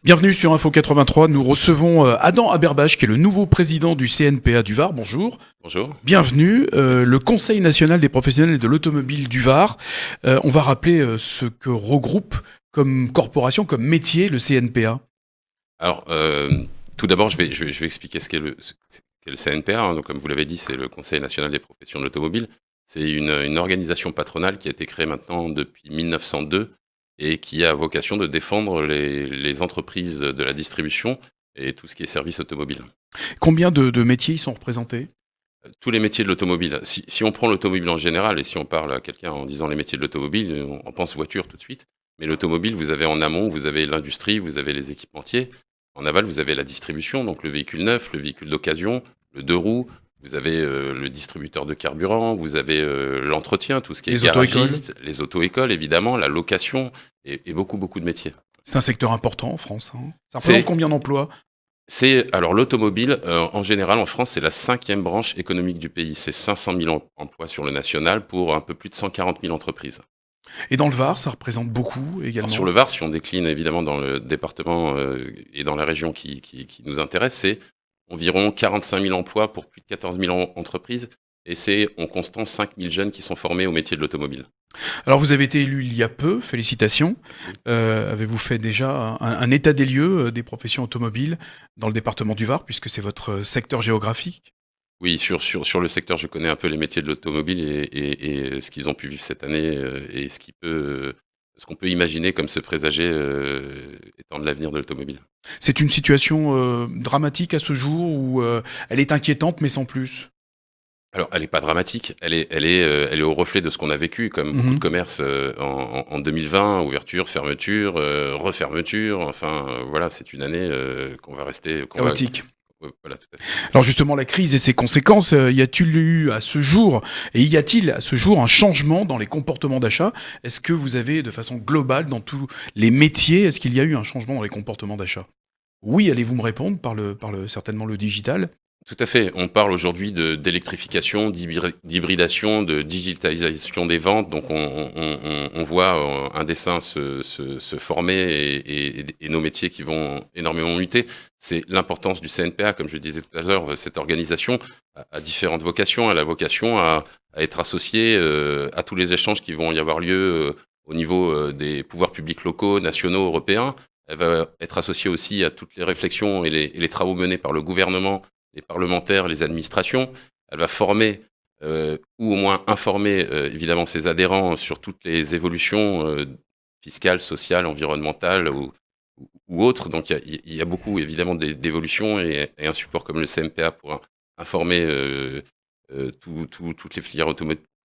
Bienvenue sur Info 83. Nous recevons Adam Aberbach, qui est le nouveau président du CNPA du Var. Bonjour. Bonjour. Bienvenue. Le Conseil national des professionnels de l'automobile du Var. On va rappeler ce que regroupe comme corporation, comme métier, le CNPA. Alors, tout d'abord, je vais expliquer ce qu'est le CNPA. Hein. Donc, comme vous l'avez dit, c'est le Conseil national des professions de l'automobile. C'est une organisation patronale qui a été créée maintenant depuis 1902 et qui a vocation de défendre les entreprises de la distribution et tout ce qui est service automobile. Combien de métiers y sont représentés ? Tous les métiers de l'automobile. Si on prend l'automobile en général, et si on parle à quelqu'un en disant les métiers de l'automobile, on pense voiture tout de suite. Mais l'automobile, vous avez en amont, vous avez l'industrie, vous avez les équipementiers. En aval, vous avez la distribution, donc le véhicule neuf, le véhicule d'occasion, le deux roues. Vous avez le distributeur de carburant, vous avez l'entretien, tout ce qui est Les garagiste, les auto-écoles, évidemment, la location et beaucoup de métiers. C'est un secteur important en France. Ça représente combien d'emplois ? Alors l'automobile, en général, en France, c'est la 5e branche économique du pays. C'est 500 000 emplois sur le national pour un peu plus de 140 000 entreprises. Et dans le Var, ça représente beaucoup également. Alors, sur le Var, si on décline évidemment dans le département et dans la région qui nous intéresse, c'est environ 45 000 emplois pour plus de 14 000 entreprises. Et c'est en constant 5 000 jeunes qui sont formés au métier de l'automobile. Alors vous avez été élu il y a peu, félicitations. Avez-vous fait déjà un état des lieux des professions automobiles dans le département du Var, puisque c'est votre secteur géographique ? Oui, sur le secteur, je connais un peu les métiers de l'automobile et ce qu'ils ont pu vivre cette année et ce qu'on peut imaginer comme se présager étant de l'avenir de l'automobile. C'est une situation dramatique à ce jour ou elle est inquiétante mais sans plus ? Alors, elle n'est pas dramatique, elle est au reflet de ce qu'on a vécu, comme beaucoup de commerces en 2020, ouverture, fermeture, refermeture, enfin voilà, c'est une année qu'on va rester... Chaotique. Voilà, tout à fait. Alors justement, la crise et ses conséquences, y a-t-il eu à ce jour, et y a-t-il à ce jour un changement dans les comportements d'achat ? Est-ce que vous avez, de façon globale, dans tous les métiers, est-ce qu'il y a eu un changement dans les comportements d'achat ? Oui, allez-vous me répondre par certainement le digital ? Tout à fait. On parle aujourd'hui d'électrification, d'hybridation, de digitalisation des ventes. Donc, on voit un dessin se former et nos métiers qui vont énormément muter. C'est l'importance du CNPA, comme je le disais tout à l'heure. Cette organisation a différentes vocations. Elle a vocation à être associée à tous les échanges qui vont y avoir lieu au niveau des pouvoirs publics locaux, nationaux, européens. Elle va être associée aussi à toutes les réflexions et les travaux menés par le gouvernement, les parlementaires, les administrations. Elle va former ou au moins informer évidemment ses adhérents sur toutes les évolutions fiscales, sociales, environnementales ou autres. Donc il y a beaucoup évidemment d'évolutions et un support comme le CNPA pour informer toutes les filières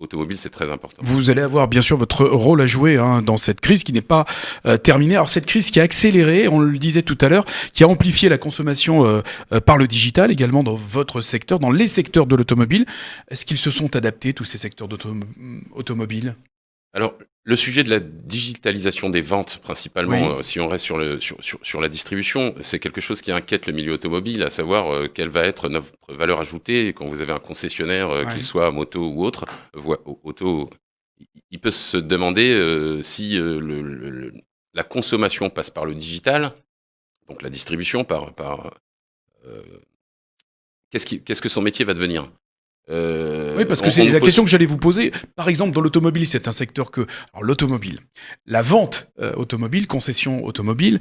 automobiles, c'est très important. Vous allez avoir bien sûr votre rôle à jouer dans cette crise qui n'est pas terminée. Alors cette crise qui a accéléré, on le disait tout à l'heure, qui a amplifié la consommation par le digital également dans votre secteur, dans les secteurs de l'automobile. Est-ce qu'ils se sont adaptés, tous ces secteurs automobiles ? Alors, le sujet de la digitalisation des ventes, principalement, si on reste sur la distribution, c'est quelque chose qui inquiète le milieu automobile, à savoir quelle va être notre valeur ajoutée quand vous avez un concessionnaire, qu'il soit moto ou autre, auto. Il peut se demander si la consommation passe par le digital, donc la distribution, qu'est-ce que son métier va devenir ? Oui, parce que c'est la question que j'allais vous poser. Par exemple, dans l'automobile, c'est un secteur que... Alors, l'automobile, la vente automobile, concession automobile,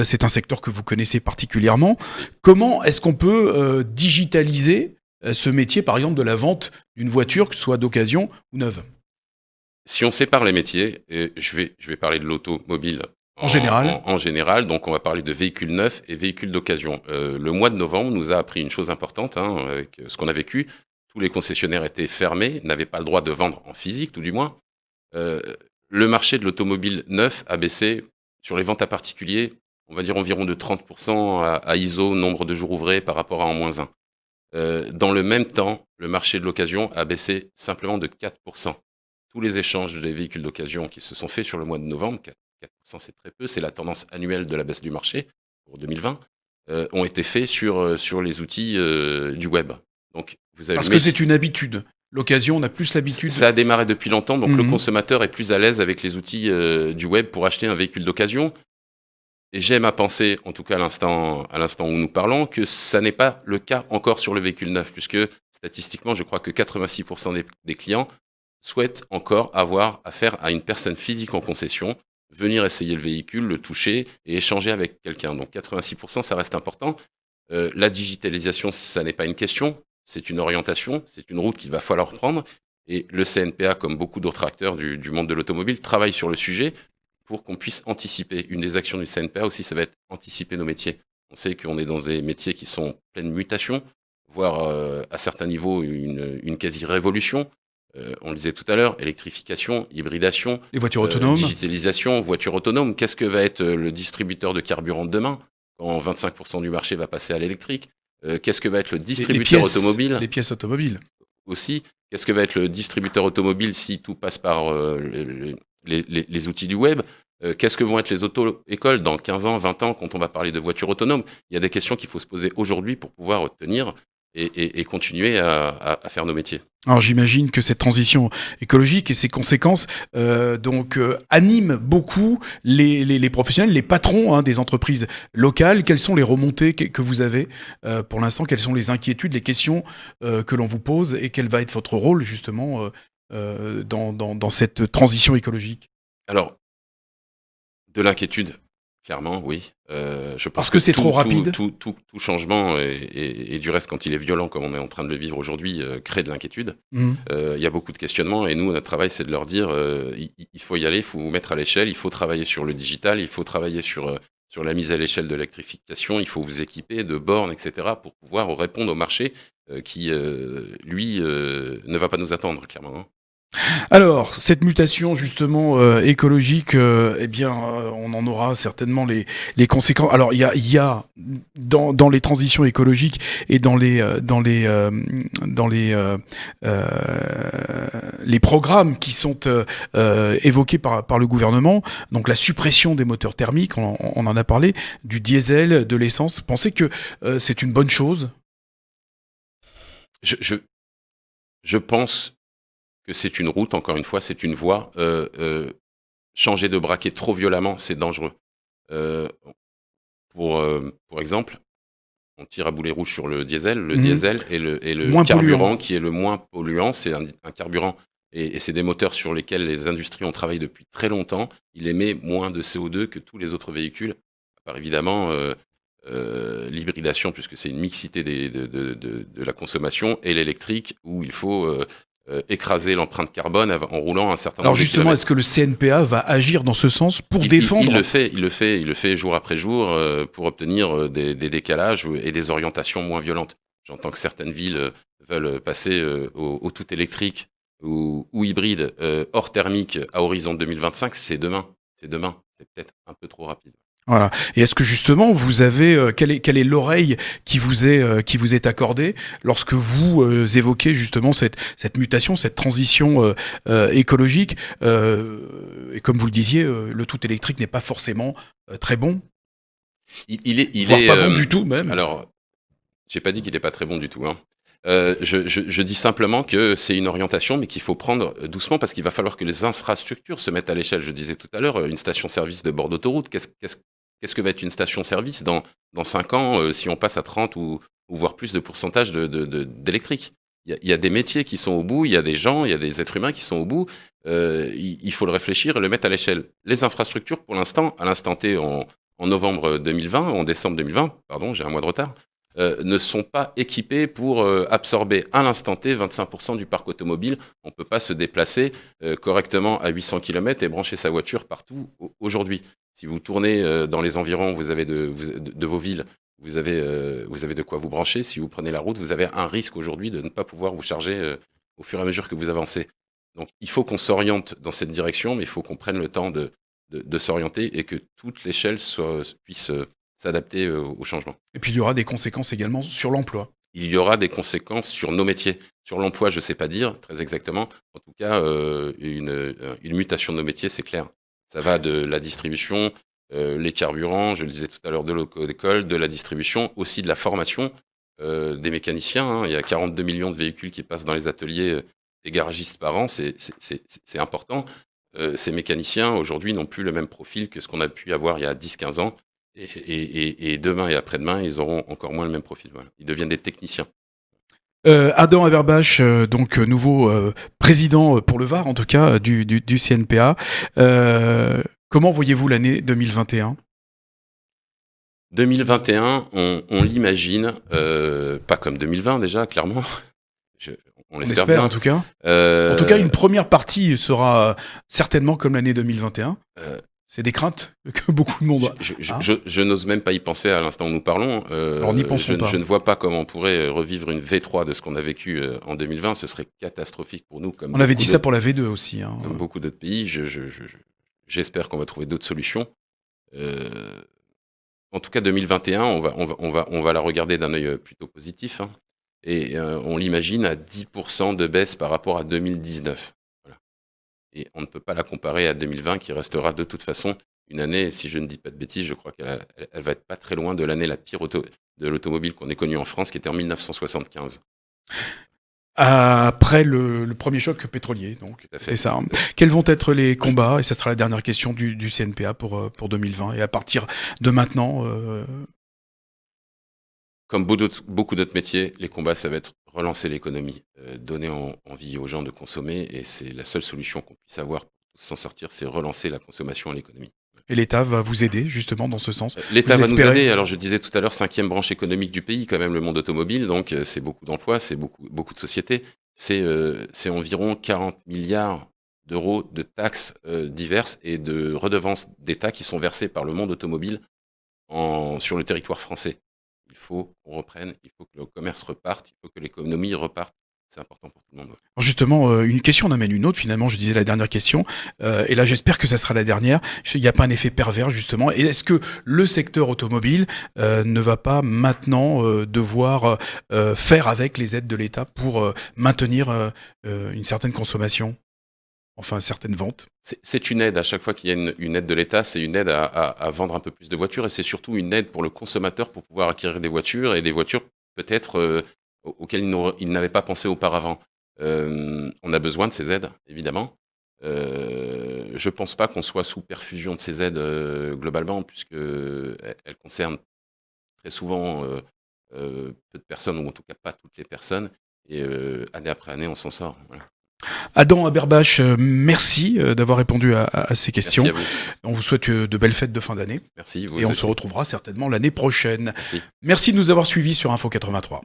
c'est un secteur que vous connaissez particulièrement. Comment est-ce qu'on peut digitaliser ce métier, par exemple, de la vente d'une voiture, que ce soit d'occasion ou neuve ? Si on sépare les métiers, je vais parler de l'automobile en général. En général, donc on va parler de véhicules neufs et véhicules d'occasion. Le mois de novembre nous a appris une chose importante avec ce qu'on a vécu. Tous les concessionnaires étaient fermés, n'avaient pas le droit de vendre en physique, tout du moins. Le marché de l'automobile neuf a baissé sur les ventes à particuliers, on va dire environ de 30% à ISO, nombre de jours ouvrés par rapport à en -1. Dans le même temps, le marché de l'occasion a baissé simplement de 4%. Tous les échanges des véhicules d'occasion qui se sont faits sur le mois de novembre, 4% c'est très peu, c'est la tendance annuelle de la baisse du marché pour 2020, ont été faits sur les outils du web. Donc, parce que c'est une habitude. L'occasion, on a plus l'habitude. Ça a démarré depuis longtemps, donc le consommateur est plus à l'aise avec les outils du web pour acheter un véhicule d'occasion. Et j'aime à penser, en tout cas à l'instant où nous parlons, que ça n'est pas le cas encore sur le véhicule neuf, puisque statistiquement, je crois que 86% des clients souhaitent encore avoir affaire à une personne physique en concession, venir essayer le véhicule, le toucher et échanger avec quelqu'un. Donc 86%, ça reste important. La digitalisation, ça n'est pas une question, c'est une orientation, c'est une route qu'il va falloir prendre. Et le CNPA, comme beaucoup d'autres acteurs du monde de l'automobile, travaille sur le sujet pour qu'on puisse anticiper. Une des actions du CNPA aussi, ça va être anticiper nos métiers. On sait qu'on est dans des métiers qui sont en pleine mutation, voire à certains niveaux une quasi-révolution. On le disait tout à l'heure, électrification, hybridation, Les voitures autonomes. digitalisation, voiture autonome. Qu'est-ce que va être le distributeur de carburant de demain quand 25% du marché va passer à l'électrique? Qu'est-ce que va être le distributeur automobile Les pièces automobiles. aussi? Qu'est-ce que va être le distributeur automobile si tout passe par les outils du web? Qu'est-ce que vont être les auto-écoles dans 15 ans, 20 ans, quand on va parler de voitures autonomes? Il y a des questions qu'il faut se poser aujourd'hui pour pouvoir tenir et continuer à faire nos métiers. Alors j'imagine que cette transition écologique et ses conséquences animent beaucoup les professionnels, les patrons des entreprises locales. Quelles sont les remontées que vous avez pour l'instant? Quelles sont les inquiétudes, les questions que l'on vous pose et quel va être votre rôle justement dans cette transition écologique? Alors, de l'inquiétude, clairement, oui. Je pense Parce que c'est trop rapide. Tout changement, et du reste, quand il est violent, comme on est en train de le vivre aujourd'hui, crée de l'inquiétude. Mhm. Il y a beaucoup de questionnements, et nous, notre travail, c'est de leur dire il faut y aller, il faut vous mettre à l'échelle, il faut travailler sur le digital, il faut travailler sur la mise à l'échelle de l'électrification, il faut vous équiper de bornes, etc., pour pouvoir répondre au marché qui, lui, ne va pas nous attendre, clairement. Hein. Alors, cette mutation justement écologique, on en aura certainement les conséquences. Alors, il y a dans les transitions écologiques et dans les programmes qui sont évoqués par le gouvernement, donc la suppression des moteurs thermiques, on en a parlé, du diesel, de l'essence. Vous pensez que c'est une bonne chose? Je pense que c'est une route, encore une fois, c'est une voie. Changer de braquet trop violemment, c'est dangereux. Euh, pour exemple, on tire à boulet rouge sur le diesel. Le diesel est le Moins carburant polluant. qui est le moins polluant. C'est un carburant, et c'est des moteurs sur lesquels les industries ont travaillé depuis très longtemps. Il émet moins de CO2 que tous les autres véhicules, à part évidemment l'hybridation, puisque c'est une mixité de la consommation, et l'électrique, où il faut écraser l'empreinte carbone en roulant un certain Alors nombre de justement, kilomètres. est-ce que le CNPA va agir dans ce sens pour défendre? Il le fait jour après jour pour obtenir des décalages et des orientations moins violentes. J'entends que certaines villes veulent passer au tout électrique ou hybride hors thermique à horizon 2025. C'est demain. C'est demain. C'est peut-être un peu trop rapide. Voilà. Et est-ce que justement vous avez quelle est l'oreille qui vous est accordée lorsque vous évoquez justement cette mutation, cette transition écologique et comme vous le disiez, le tout électrique n'est pas forcément très bon, voire pas bon du tout même. Alors, j'ai pas dit qu'il n'est pas très bon du tout. Hein. Je dis simplement que c'est une orientation, mais qu'il faut prendre doucement parce qu'il va falloir que les infrastructures se mettent à l'échelle. Je disais tout à l'heure, une station-service de bord d'autoroute, qu'est-ce que va être une station-service dans 5 ans si on passe à 30 ou voire plus de pourcentage d'électrique? Il y a des métiers qui sont au bout, il y a des gens, il y a des êtres humains qui sont au bout. Il faut le réfléchir et le mettre à l'échelle. Les infrastructures, pour l'instant, à l'instant T, en novembre 2020, en décembre 2020, pardon, j'ai un mois de retard, ne sont pas équipés pour absorber à l'instant T 25% du parc automobile. On ne peut pas se déplacer correctement à 800 km et brancher sa voiture partout aujourd'hui. Si vous tournez dans les environs, vous avez de vos villes, vous avez de quoi vous brancher. Si vous prenez la route, vous avez un risque aujourd'hui de ne pas pouvoir vous charger au fur et à mesure que vous avancez. Donc il faut qu'on s'oriente dans cette direction, mais il faut qu'on prenne le temps de s'orienter et que toute l'échelle puisse s'adapter au changement. Et puis il y aura des conséquences également sur l'emploi. Il y aura des conséquences sur nos métiers. Sur l'emploi, je ne sais pas dire très exactement. En tout cas, une mutation de nos métiers, c'est clair. Ça va de la distribution, les carburants, je le disais tout à l'heure, de l'école, de la distribution, aussi de la formation des mécaniciens. Hein. Il y a 42 millions de véhicules qui passent dans les ateliers des garagistes par an. C'est important. Ces mécaniciens, aujourd'hui, n'ont plus le même profil que ce qu'on a pu avoir il y a 10-15 ans. Et demain et après-demain, ils auront encore moins le même profil. Voilà. Ils deviennent des techniciens. Adam Aberbach, donc nouveau président pour le Var, en tout cas, du CNPA. Comment voyez-vous l'année 2021 ? 2021, on l'imagine, pas comme 2020 déjà, clairement. On l'espère bien. En tout cas. En tout cas, une première partie sera certainement comme l'année 2021. C'est des craintes que beaucoup de monde a. Je n'ose même pas y penser à l'instant où nous parlons. Alors n'y pensons pas. Je ne vois pas comment on pourrait revivre une V3 de ce qu'on a vécu en 2020. Ce serait catastrophique pour nous. On avait dit ça pour la V2 aussi. Comme beaucoup d'autres pays. J'espère qu'on va trouver d'autres solutions. En tout cas, 2021, on va la regarder d'un œil plutôt positif. Hein. Et on l'imagine à 10% de baisse par rapport à 2019. Voilà. Et on ne peut pas la comparer à 2020 qui restera de toute façon une année, si je ne dis pas de bêtises, je crois qu'elle va être pas très loin de l'année la pire de l'automobile qu'on ait connue en France, qui était en 1975. Après le premier choc pétrolier, donc c'est ça. Quels vont être les combats ? Et ça sera la dernière question du CNPA pour 2020. Et à partir de maintenant... Comme beaucoup d'autres métiers, les combats, ça va être relancer l'économie, donner envie aux gens de consommer, et c'est la seule solution qu'on puisse avoir pour s'en sortir, c'est relancer la consommation et l'économie. Et l'État va vous aider justement dans ce sens ? L'État va nous aider. Alors je disais tout à l'heure, 5e branche économique du pays, quand même le monde automobile, donc c'est beaucoup d'emplois, c'est beaucoup de sociétés. C'est environ 40 milliards d'euros de taxes diverses et de redevances d'État qui sont versées par le monde automobile sur le territoire français. Il faut qu'on reprenne, il faut que le commerce reparte, il faut que l'économie reparte. C'est important pour tout le monde. Alors justement, une question en amène une autre. Finalement, je disais la dernière question. Et là, j'espère que ça sera la dernière. Il n'y a pas un effet pervers, justement. Et est-ce que le secteur automobile ne va pas maintenant devoir faire avec les aides de l'État pour maintenir une certaine consommation ? Enfin, certaines ventes. C'est une aide. À chaque fois qu'il y a une aide de l'État, c'est une aide à vendre un peu plus de voitures. Et c'est surtout une aide pour le consommateur pour pouvoir acquérir des voitures. Et des voitures peut-être auxquelles il n'avait pas pensé auparavant. On a besoin de ces aides, évidemment. Je ne pense pas qu'on soit sous perfusion de ces aides globalement, puisqu'elles concernent très souvent peu de personnes, ou en tout cas pas toutes les personnes. Et année après année, on s'en sort. Voilà. Adam Aberbach, merci d'avoir répondu à ces questions. Merci à vous. On vous souhaite de belles fêtes de fin d'année. Merci. Et on se retrouvera certainement l'année prochaine. Merci. Merci de nous avoir suivis sur Info 83.